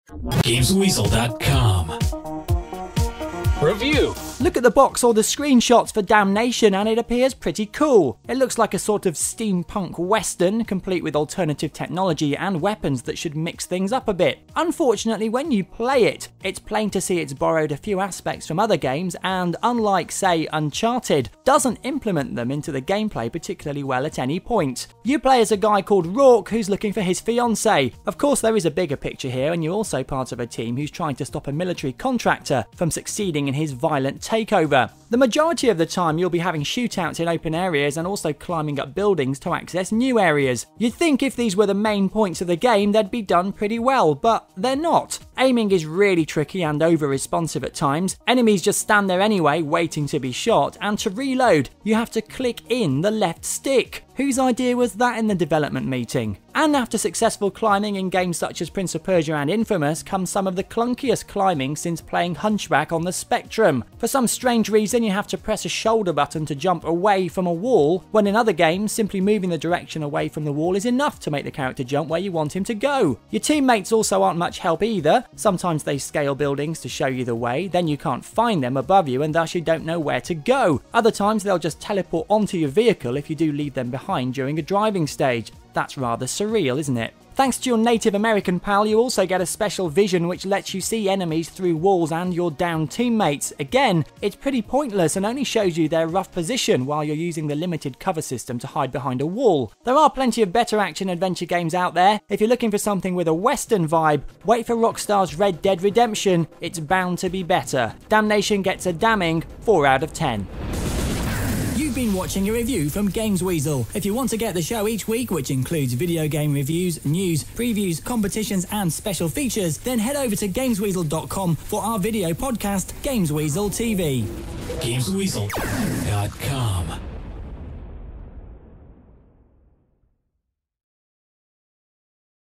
Gamesweasel.com. Review. Look at the box or the screenshots for Damnation and it appears pretty cool. It looks like a sort of steampunk western, complete with alternative technology and weapons that should mix things up a bit. Unfortunately, when you play it, it's plain to see it's borrowed a few aspects from other games and, unlike, say, Uncharted, doesn't implement them into the gameplay particularly well at any point. You play as a guy called Rourke who's looking for his fiancée. Of course, there is a bigger picture here, and you're also part of a team who's trying to stop a military contractor from succeeding in his violent takeover. The majority of the time you'll be having shootouts in open areas and also climbing up buildings to access new areas. You'd think if these were the main points of the game they'd be done pretty well, but they're not. Aiming is really tricky and over-responsive at times. Enemies just stand there anyway, waiting to be shot, and to reload, you have to click in the left stick. Whose idea was that in the development meeting? And after successful climbing in games such as Prince of Persia and Infamous comes some of the clunkiest climbing since playing Hunchback on the Spectrum. For some strange reason you have to press a shoulder button to jump away from a wall, when in other games simply moving the direction away from the wall is enough to make the character jump where you want him to go. Your teammates also aren't much help either. Sometimes they scale buildings to show you the way, then you can't find them above you and thus you don't know where to go. Other times they'll just teleport onto your vehicle if you do leave them behind during a driving stage. That's rather surreal, isn't it? Thanks to your Native American pal, you also get a special vision which lets you see enemies through walls and your downed teammates. Again, it's pretty pointless and only shows you their rough position while you're using the limited cover system to hide behind a wall. There are plenty of better action-adventure games out there. If you're looking for something with a western vibe, wait for Rockstar's Red Dead Redemption. It's bound to be better. Damnation gets a damning 4 out of 10. You've been watching a review from Gamesweasel. If you want to get the show each week, which includes video game reviews, news, previews, competitions and special features, then head over to Gamesweasel.com for our video podcast, Gamesweasel TV. Gamesweasel.com.